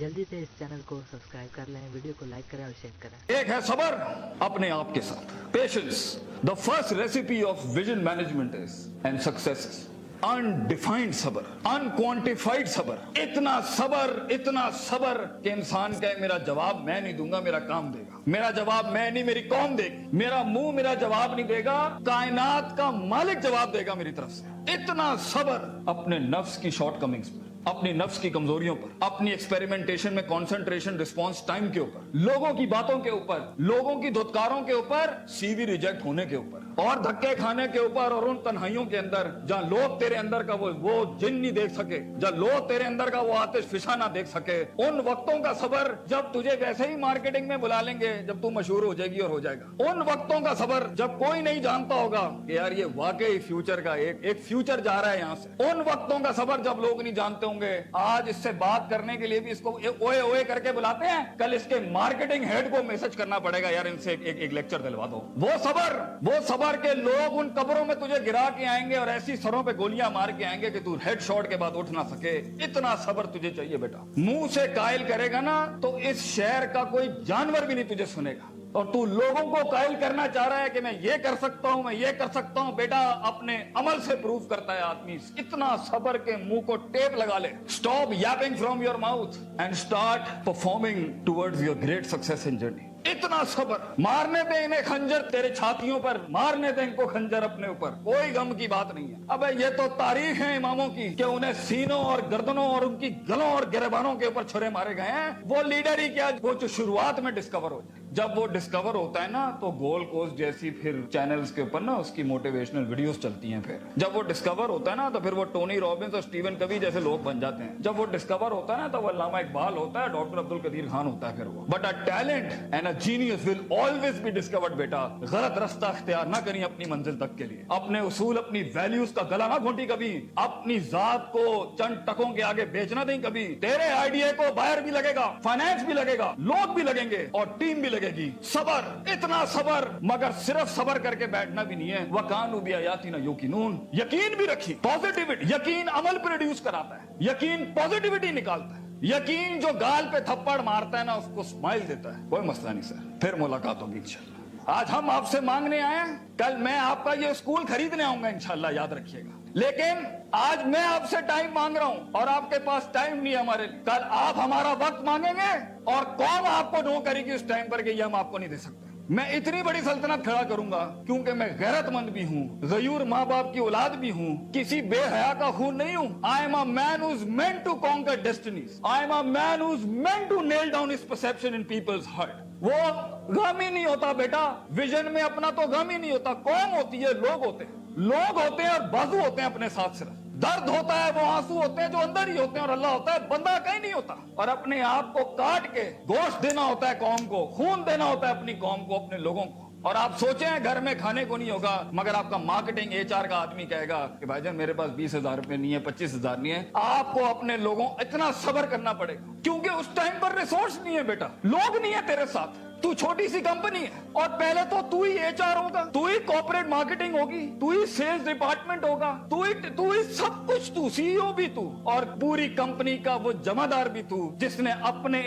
जल्दी से इस चैनल को सब्सक्राइब कर लें, वीडियो को लाइक करें और शेयर करें। एक है सबर अपने आप के साथ, patience. The first recipe of vision management is and success undefined सबर, अनक्वांटिफाइड सबर। इतना सबर कि इंसान कहे मेरा जवाब मैं नहीं दूंगा, मेरा काम देगा। मेरा जवाब मैं नहीं, मेरी कौम देगी। मेरा मुंह मेरा जवाब नहीं देगा, कायनात का मालिक जवाब देगा मेरी तरफ से। इतना सबर अपने नफ्स की शॉर्टकमिंग्स पर, अपनी नफ्स की कमजोरियों पर, अपनी एक्सपेरिमेंटेशन में कंसंट्रेशन रिस्पांस टाइम के ऊपर, लोगों की बातों के ऊपर, लोगों की धुतकारों के ऊपर, सीवी रिजेक्ट होने के ऊपर और धक्के खाने के ऊपर, और उन तन्हाइयों के अंदर जहां लोग तेरे अंदर का वो जिन नहीं देख सके, जहां लोग तेरे अंदर का वो आतिश फिशा ना देख सके। उन वक्तों का सबर जब तुझे वैसे ही मार्केटिंग में बुला लेंगे, जब तू मशहूर हो जाएगी और हो जाएगा। उन वक्तों का सबर जब कोई नहीं जानता होगा कि यार ये वाकई फ्यूचर का एक फ्यूचर जा रहा है यहां से। उन वक्तों का सबर जब लोग नहीं जानते होंगे। आज इससे बात करने के लिए भी इसको ओए ओए करके बुलाते हैं, कल इसके मार्केटिंग हेड को मैसेज करना पड़ेगा, यार इनसे एक लेक्चर दिलवा दो। वो सबर के लोग उन कब्रों में तुझे गिरा के आएंगे और ऐसी सरों पे गोलियां मार के आएंगे कि तू हेड शॉट के बाद उठ ना सके। इतना सबर तुझे चाहिए बेटा। मुंह से कायल करेगा ना तो इस शहर का कोई जानवर भी नहीं तुझे सुनेगा, और तू लोगों को कायल करना चाह रहा है कि मैं ये कर सकता हूं, मैं ये कर सकता हूं। बेटा अपने अमल से प्रूव करता है आदमी। इतना सबर के मुंह को टेप लगा ले। Stop Yaping from your mouth and start performing towards your great success in journey. इतना सबर। मारने दे इन्हें खंजर तेरे छातियों पर, मारने दे इनको खंजर अपने ऊपर, कोई गम की बात नहीं है। अबे ये तो तारीख है इमामों की कि उन्हें सीनों और गर्दनों और उनकी गलों और गिरबानों के ऊपर छुरे मारे गए हैं। वो लीडर ही क्या, वो जो शुरुआत में डिस्कवर हो जाए। जब वो डिस्कवर होता है ना तो गोल्ड कोस्ट जैसी फिर चैनल्स के ऊपर ना उसकी मोटिवेशनल वीडियोस चलती हैं। फिर जब वो डिस्कवर होता है ना तो फिर वो टोनी रॉबिन्स और स्टीवन कवी जैसे लोग बन जाते हैं। जब वो डिस्कवर होता है ना तो वो अल्लामा इकबाल होता है, डॉक्टर अब्दुल कदीर खान होता है फिर वो। But a talent and a genius will always be discovered. बेटा गलत रास्ता इख्तियार ना करिए अपनी मंजिल तक के लिए। अपने उसूल, अपनी वैल्यूज का गला ना घोंटी कभी। अपनी जात को चंद टकों के आगे बेचना नहीं कभी। तेरे आइडिया को बायर भी लगेगा, फाइनेंस भी लगेगा, लोग भी लगेंगे और टीम भी लगेगी। सबर, इतना सबर, मगर सिर्फ सबर करके बैठना भी नहीं है। वकानु भी आयाती ना युकिनून, यकीन भी रखी। पॉजिटिविटी, यकीन अमल प्रोड्यूस कराता है, यकीन पॉजिटिविटी निकालता है। यकीन जो गाल पे थप्पड़ मारता है ना उसको स्माइल देता है। कोई मसला नहीं सर, फिर मुलाकात होगी इंशाल्लाह। आज हम आपसे मांगने आए हैं, कल मैं आपका ये स्कूल खरीदने आऊंगा इंशाल्लाह, याद रखिएगा। लेकिन आज मैं आपसे टाइम मांग रहा हूं और आपके पास टाइम नहीं है हमारे लिए। कल आप हमारा वक्त मांगेंगे और कौन आपको नो करेगी उस टाइम पर कि ये हम आपको नहीं दे सकते। मैं इतनी बड़ी सल्तनत खड़ा करूंगा क्योंकि मैं गैरतमंद भी हूँ, गयूर माँ बाप की औलाद भी हूँ, किसी बेहया का खून नहीं हूँ। I am a man who is meant to conquer destinies. I am a man who is meant to nail down his perception in people's heart. वो गम ही नहीं होता बेटा, विजन में अपना तो गम ही नहीं होता। कौम होती है, लोग होते हैं। लोग होते हैं और बाजू होते हैं अपने साथ सिर्फ। दर्द होता है, वो आंसू होते हैं जो अंदर ही होते हैं, और अल्लाह होता है, बंदा कहीं नहीं होता। और अपने आप को काट के गोश्त देना होता है कौम को, खून देना होता है अपनी कौम को, अपने लोगों को। और आप सोचें घर में खाने को नहीं होगा, मगर आपका मार्केटिंग एचआर का आदमी कहेगा कि भाईजान मेरे पास 20,000 रुपए नहीं है, 25,000 नहीं है। आपको अपने लोगों इतना सब्र करना पड़ेगा क्योंकि उस टाइम पर रिसोर्स नहीं है बेटा, लोग नहीं है तेरे साथ। तू छोटी सी कंपनी है और पहले तो तू ही एचआर होगा, तू ही कॉर्पोरेट मार्केटिंग होगी, तू ही सेल्स डिपार्टमेंट होगा, तू ही सब कुछ, तू सीईओ भी तू और पूरी कंपनी का वो जमादार भी तू, जिसने अपने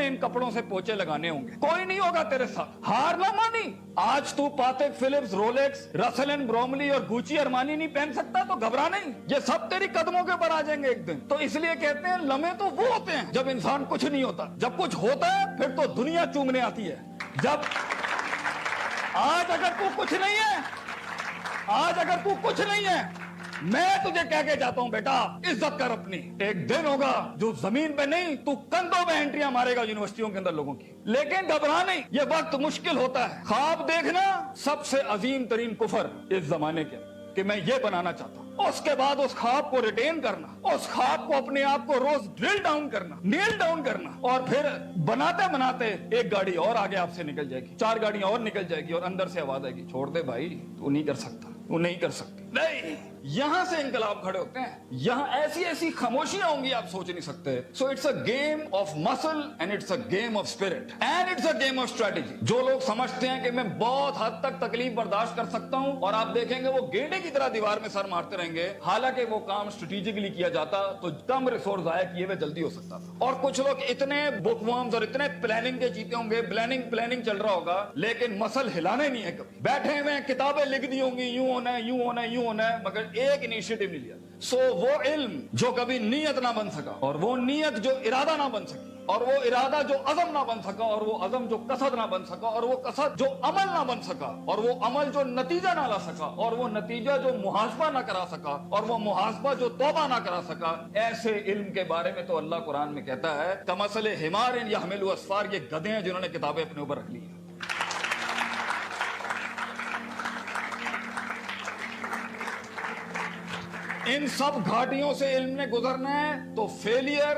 इन कपड़ों से पोछे लगाने होंगे। कोई नहीं होगा तेरे साथ। हार ना मानी। आज तू पातेक Philips, Rolex, Russell and Bromley और गुची अरमानी नहीं पहन सकता तो घबरा नहीं, ये सब तेरी कदमों के ऊपर आ जाएंगे एक दिन। तो इसलिए कहते हैं लम्हे तो वो होते हैं जब इंसान कुछ नहीं होता। जब कुछ होता है फिर तो दुनिया चूमने आती है। जब आज अगर तू कुछ नहीं है, आज अगर तू कुछ नहीं है, मैं तुझे कह के जाता हूं बेटा, इज्जत कर अपनी। एक दिन होगा जो जमीन पे नहीं, तू कंधों में एंट्रियां मारेगा यूनिवर्सिटियों के अंदर लोगों की। लेकिन घबरा नहीं, ये वक्त मुश्किल होता है। ख्वाब देखना सबसे अजीम तरीन कुफर इस जमाने के, कि मैं ये बनाना चाहता हूं। उसके बाद उस ख्वाब को रिटेन करना, उस ख्वाब को अपने आप को रोज ड्रिल डाउन करना, नेल डाउन करना, और फिर बनाते बनाते एक गाड़ी और आगे आपसे निकल जाएगी, 4 गाड़ियां और निकल जाएगी, और अंदर से आवाज आएगी, छोड़ दे भाई, तू नहीं कर सकता, तू नहीं कर सकती। नहीं, यहां से इनकलाब खड़े होते हैं। यहां ऐसी ऐसी खामोशियां होंगी आप सोच नहीं सकते। So it's a game of muscle and it's a game of spirit and it's a game of strategy. जो लोग समझते हैं कि मैं बहुत हद तक तकलीफ बर्दाश्त कर सकता हूं, और आप देखेंगे वो गेंडे की तरह दीवार में सर मारते रहेंगे کریں گے, حالانکہ وہ کام اسٹریٹجکلی کیا جاتا تو کم ریسورس ضائع کیے ہوئے جلدی ہو سکتا تھا. اور کچھ لوگ اتنے بک ورمز اور اتنے پلاننگ کے چیتے ہوں گے, پلاننگ چل رہا ہوگا, لیکن مسل ہلانا ہی نہیں ہے. کبھی بیٹھے ہوئے کتابیں لکھ دی ہوں گی, یوں ہونا ہے, یوں ہونا ہے, یوں ہونا ہے, مگر ایک انیشیٹو نہیں لیا. سو وہ علم جو کبھی نیت نہ بن سکا, اور وہ نیت جو ارادہ نہ بن سکی, اور وہ ارادہ جو عزم نہ بن سکا, اور وہ عزم جو قصد نہ بن سکا, اور وہ قصد جو عمل نہ بن سکا, اور وہ عمل جو نتیجہ نہ لا سکا, اور وہ نتیجہ جو محاسبہ نہ کرا سکا, اور وہ محاسبہ جو توبہ نہ کرا سکا, ایسے علم کے بارے میں تو اللہ قرآن میں کہتا ہے کمثل حمار یحمل اسفار, یہ گدھے ہیں جنہوں نے کتابیں اپنے اوپر رکھ لی ہیں. ان سب گھاٹیوں سے علم نے گزرنا ہے تو فیلئر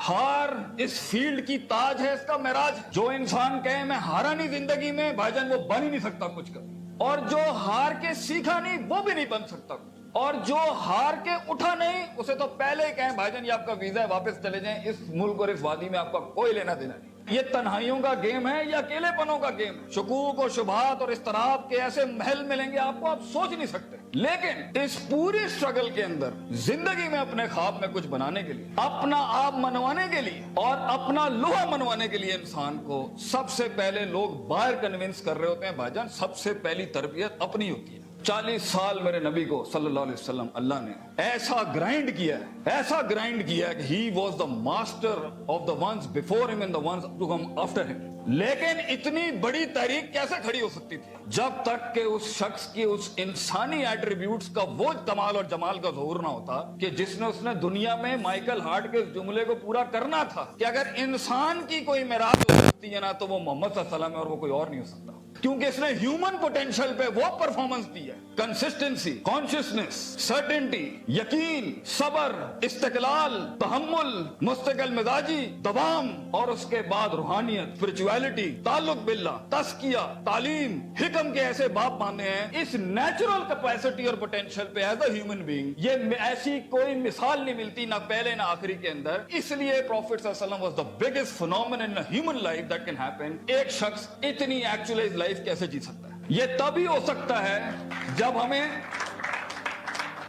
ہار اس فیلڈ کی تاج ہے, اس کا معراج. جو انسان کہے میں ہارا نہیں زندگی میں, بھائی جان وہ بن ہی نہیں سکتا کچھ کبھی. اور جو ہار کے سیکھا نہیں وہ بھی نہیں بن سکتا کچھ. اور جو ہار کے اٹھا نہیں اسے تو پہلے ہی کہیں بھائی جان یہ آپ کا ویزا ہے, واپس چلے جائیں, اس ملک اور اس وادی میں آپ کا کوئی لینا دینا نہیں. یہ تنہائیوں کا گیم ہے یا اکیلے پنوں کا گیم ہے. شکوک اور شبہات اور اضطراب کے ایسے محل ملیں گے آپ کو, آپ سوچ نہیں سکتے. لیکن اس پوری سٹرگل کے اندر زندگی میں اپنے خواب میں کچھ بنانے کے لیے, اپنا آپ منوانے کے لیے, اور اپنا لوہا منوانے کے لیے انسان کو سب سے پہلے لوگ باہر کنونس کر رہے ہوتے ہیں. بھائی جان سب سے پہلی تربیت اپنی ہوتی ہے. 40 سال میرے نبی کو صلی اللہ علیہ وسلم اللہ نے ایسا گرائنڈ کیا ہے کہ he was the master of the ones before him and the ones to come after him. لیکن اتنی بڑی تحریک کیسے کھڑی ہو سکتی تھی جب تک کہ اس شخص کی اس انسانی ایٹریبیوٹس کا وہ کمال اور جمال کا ظہور نہ ہوتا کہ جس نے اس نے دنیا میں مائیکل ہارٹ کے اس جملے کو پورا کرنا تھا کہ اگر انسان کی کوئی معراج ہو سکتی ہے نا تو وہ محمد صلی اللہ علیہ وسلم ہے, اور وہ کوئی اور نہیں ہو سکتا. کیونکہ اس نے ہیومن پوٹینشل پہ وہ پرفارمنس دی ہے, کنسسٹنسی, کانشسنس, سرٹنٹی, یقین, صبر, استقلال, تحمل, مستقل مزاجی, دوام, اور اس کے بعد روحانیت, اسپرچویلٹی, تعلق باللہ, تزکیہ, تعلیم, حکم کے ایسے باب باندھے ہیں. اس نیچرل کیپیسٹی اور پوٹینشل پہ ایز اے ہیومن بینگ یہ ایسی کوئی مثال نہیں ملتی, نہ پہلے نہ آخری کے اندر. اس لیے پروفیٹ صلی اللہ علیہ وسلم was the biggest phenomenon in a human life that can happen. ایک شخص اتنی ایکچولاइز لائف کیسے جی سکتا ہے؟ یہ تبھی ہو سکتا ہے جب ہمیں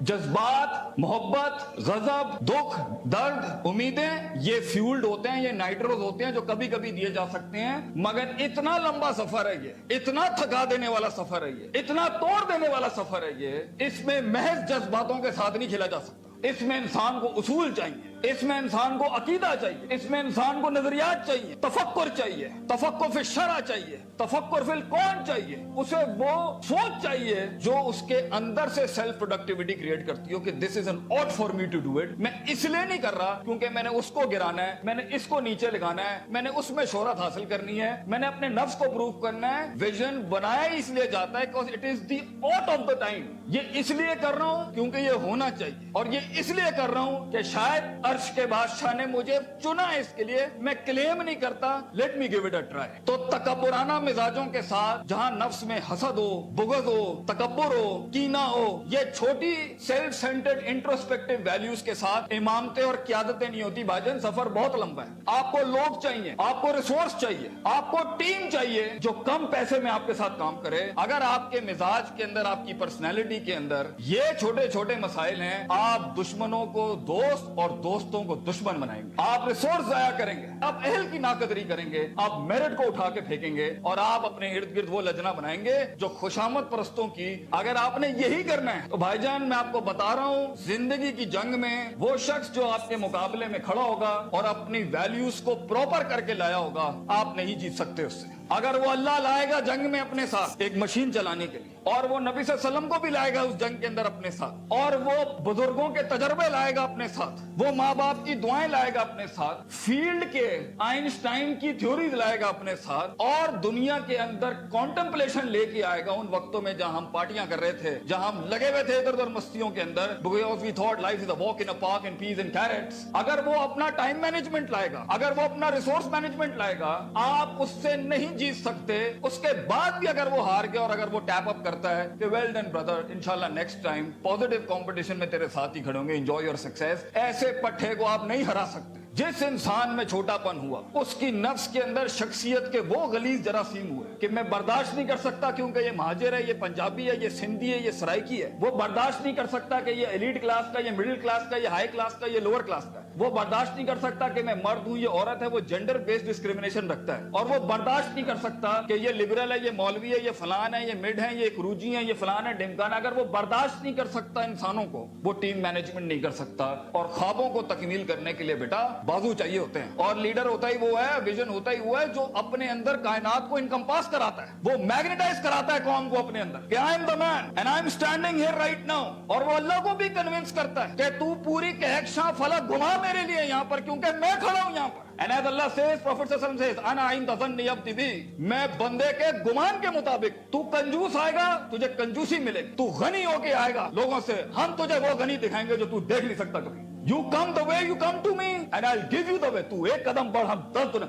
جذبات, محبت, غضب, دکھ, درد, امیدیں یہ فیولڈ ہوتے ہیں, یہ نائٹروز ہوتے ہیں جو کبھی کبھی دیے جا سکتے ہیں. مگر اتنا لمبا سفر ہے یہ, اتنا تھکا دینے والا سفر ہے یہ, اتنا توڑ دینے والا سفر ہے یہ, اس میں محض جذباتوں کے ساتھ نہیں کھیلا جا سکتا. اس میں انسان کو اصول چاہیے, اس میں انسان کو عقیدہ چاہیے, اس میں انسان کو نظریات چاہیے, تفکر چاہیے, تفکر فی الشرع چاہیے, تفکر فی الکون چاہیے. اسے وہ سوچ چاہیے جو اس کے اندر سے سیلف پروڈکٹیوٹی کریٹ کرتی ہو کہ this is an ought for me to do it. میں اس لیے نہیں کر رہا کیونکہ میں نے اس کو گرانا ہے, میں نے اس کو نیچے لگانا ہے, میں نے اس میں شہرت حاصل کرنی ہے, میں نے اپنے نفس کو پروف کرنا ہے. ویژن بنایا اس لیے جاتا ہے because it is the ought of the time. یہ اس لیے کر رہا ہوں کیونکہ یہ ہونا چاہیے, اور یہ اس لیے کر رہا ہوں کہ شاید عرش کے بادشاہ نے مجھے چنا ہے اس کے لیے. میں کلیم نہیں کرتا, let me give it a try. تو تکبرانہ مزاجوں کے ساتھ جہاں نفس میں حسد ہو, بغض ہو, تکبر ہو, کینہ ہو, یہ چھوٹی سیلف سینٹرڈ انٹروسپیکٹیو ویلیوز کے ساتھ امامتیں اور قیادتیں نہیں ہوتی. بھائی جان سفر بہت لمبا ہے. آپ کو لوگ چاہیے, آپ کو ریسورس چاہیے, آپ کو ٹیم چاہیے جو کم پیسے میں آپ کے ساتھ کام کرے. اگر آپ کے مزاج کے اندر, آپ کی پرسنالٹی کے اندر یہ چھوٹے چھوٹے مسائل ہیں, آپ دشمنوں کو دوست اور دوستوں کو دشمن بنائیں گے, آپ ریسورس ضائع کریں گے, آپ اہل کی ناقدری کریں گے, آپ میرٹ کو اٹھا کے پھینکیں گے, اور آپ اپنے ارد گرد وہ لجنا بنائیں گے جو خوشامد پرستوں کی. اگر آپ نے یہی کرنا ہے تو بھائی جان میں آپ کو بتا رہا ہوں, زندگی کی جنگ میں وہ شخص جو آپ کے مقابلے میں کھڑا ہوگا اور اپنی ویلیوز کو پراپر کر کے لایا ہوگا, آپ نہیں جیت سکتے اس سے. اگر وہ اللہ لائے گا جنگ میں اپنے ساتھ ایک مشین چلانے کے لیے, اور وہ نبی صلی اللہ علیہ وسلم کو بھی لائے گا اس جنگ کے اندر اپنے ساتھ, اور وہ بزرگوں کے تجربے لائے گا اپنے ساتھ, وہ ماں باپ کی دعائیں لائے گا اپنے ساتھ, فیلڈ کے آئنسٹائن کی تھیوریز لائے گا اپنے ساتھ, اور دنیا کے اندر کانٹمپلیشن لے کے آئے گا. ان وقتوں میں جہاں ہم پارٹیاں کر رہے تھے, جہاں ہم لگے ہوئے تھے ادھر ادھر مستیوں کے اندر, because we thought life is a walk in a park and peas and carrots. اگر وہ اپنا ٹائم مینجمنٹ لائے گا, اگر وہ اپنا ریسورس مینجمنٹ لائے گا, آپ اس سے نہیں جیت سکتے. اس کے بعد بھی اگر وہ ہار گیا اور اگر وہ ٹیپ اپ کرتا ہے کہ ویل ڈن برادر, انشاءاللہ نیکسٹ ٹائم پازیٹیو کمپٹیشن میں تیرے ساتھ ہی کھڑے ہوں گے, انجوائے یور سکسیس. ایسے پٹھے کو آپ نہیں ہرا سکتے. जिस इंसान में छोटापन हुआ उसकी नफ्स के अंदर शख्सियत के वो गलीज जरासीम हुए कि मैं बर्दाश्त नहीं कर सकता क्योंकि ये महाजिर है, ये पंजाबी है, ये सिंधी है, ये सराइकी है। वो बर्दाश्त नहीं कर सकता कि ये एलीट क्लास का, ये मिडिल क्लास का, ये हाई क्लास का, ये लोअर क्लास का। वो बर्दाश्त नहीं कर सकता कि मैं मर्द हूं, ये औरत है। वो जेंडर बेस्ड डिस्क्रिमिनेशन रखता है। और वो बर्दाश्त नहीं कर सकता कि ये लिबरल है, ये मौलवी है, ये फलान है, ये मिड है, ये क्रूजी है, ये फलान है, ढिमकाना। अगर वो बर्दाश्त नहीं कर सकता इंसानों को, वो टीम मैनेजमेंट नहीं कर सकता। और ख्वाबों को तकमील करने के लिए बेटा बाजू चाहिए होते हैं। और लीडर होता ही वो है, विजन होता ही वो है जो अपने अंदर कायनात को इनकम्पास कराता है। वो मैग्नेटाइज कराता है कौम को अपने अंदर कि I am the man and I am standing here right now. और वो अल्लाह को भी कन्विंस करता है कि तू पूरी कहकशां फलक घुमा मेरे लिए यहाँ पर, क्योंकि मैं खड़ा हूं यहाँ पर। And as Allah says, Prophet sallallahu alaihi wasallam says, "Ana inda dhanni abdi bi." मैं बंदे के गुमान के मुताबिक। तू कंजूस आएगा, तुझे कंजूसी मिलेगी। तू गनी होके आएगा लोगों से, हम तुझे वो गनी दिखाएंगे जो तू देख नहीं सकता कभी। You come the way you come to me and I'll give you the way. तू एक कदम बढ़, हम 10 दुना।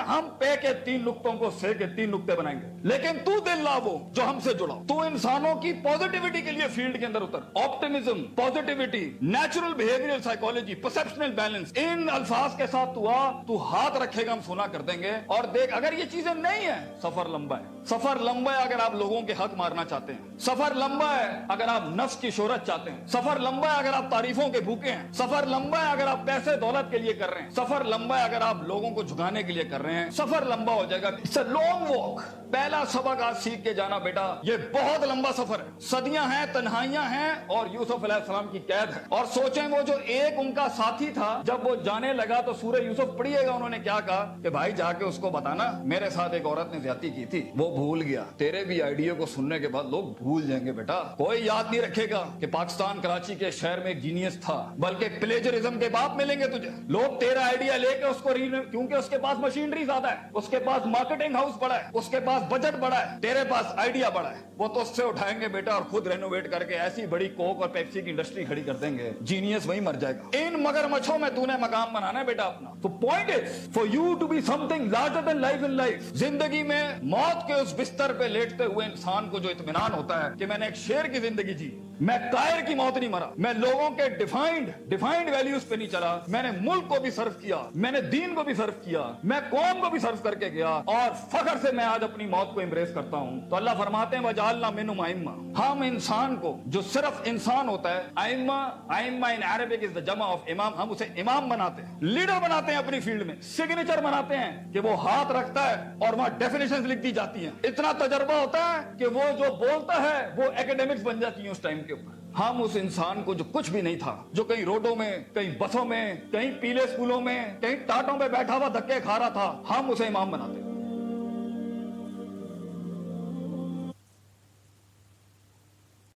हम पे के 3 नुक्तों को से के 3 नुक्ते बनाएंगे। लेकिन तू दिल ला वो जो हमसे जुड़ा। तू इंसानों की पॉजिटिविटी के लिए फील्ड के अंदर उतर। Optimism, positivity, natural behavioural psychology, perceptional balance, इन अल्फाज के साथ तू आ, तू हाथ रखेगा, हम सुना कर देंगे। और देख, अगर ये चीजें नहीं है, सफर लंबा है। सफर लंबा है अगर आप लोगों के हक मारना चाहते हैं। सफर लंबा है अगर आप नफ्स की शोहरत चाहते हैं। सफर लंबा है अगर आप तारीफों के भूखे हैं। सफर लंबा है अगर आप पैसे दौलत के लिए कर रहे हैं। सफर लंबा है अगर आप लोगों को झुकाने के लिए कर रहे हैं। सफर लंबा हो जाएगा। It's a long walk. पहला सबक आज सीख के जाना बेटा, ये बहुत लंबा सफर है। सदियां हैं, तन्हाइयां हैं और यूसुफ अलैहिस्सलाम की कैद है। और सोचें वो जो एक उनका साथी था, जब वो जाने लगा तो सूरह यूसुफ पढ़िएगा, उन्होंने क्या कहा कि भाई जाके उसको बताना मेरे साथ एक औरत ने ज्यादती की थी। वो भूल गया। तेरे भी आइडिया को सुनने के बाद लोग भूल जाएंगे बेटा। कोई याद नहीं रखेगा कि पाकिस्तान कराची के शहर में एक जीनियस था, बल्कि प्लेजरिज्म के बाप मिलेंगे तुझे। लोग तेरा आइडिया लेके उसको क्योंकि उसके पास मशीनरी ज्यादा है, उसके पास मार्केटिंग हाउस बड़ा है, उसके पास बजट बड़ा है, तेरे पास आइडिया बड़ा है। वो तो उससे उठाएंगे बेटा और खुद रेनोवेट करके ऐसी बड़ी कोक और पेप्सी की इंडस्ट्री खड़ी कर देंगे। जीनियस वहीं मर जाएगा। इन मगरमच्छों में तूने मकाम बनाना है बेटा अपना। तो point is for you to be something larger than life in life. जिंदगी में मौत के उस बिस्तर पे लेटते हुए इंसान को जो इत्मीनान होता है कि मैंने एक शेर की जिंदगी जी, मैं कायर की मौत नहीं मरा, मैं लोगों के डिफाइंड वैल्यूज पे नहीं चला, मैंने मुल्क को भी सर्व किया, मैंने दीन को भी सर्व किया, मैं कौम को भी सर्व करके गया और फख्र से मैं आज अपनी मौत को एम्ब्रेस करता हूं। तो अल्लाह फरमाते हैं वजालना मिनहुम आइम्मा। हम इंसान को जो सिर्फ इंसान होता है, आइम्मा इन अरबिक इज द जमा ऑफ इमाम, हम उसे इमाम बनाते हैं, लीडर बनाते हैं अपनी फील्ड में, सिग्नेचर बनाते हैं कि वो हाथ रखता है और वहां डेफिनेशंस लिख दी जाती हैं। इतना तजर्बा होता है कि वो जो बोलता है वो एकेडमिक्स बन जाती है उस टाइम के ऊपर। हम उस इंसान को जो कुछ भी नहीं था, जो कहीं रोडों में, कहीं बसों में, कहीं पीले स्कूलों में, कहीं टाटों पे बैठा हुआ धक्के खा रहा था, हम उसे इमाम बनाते हैं।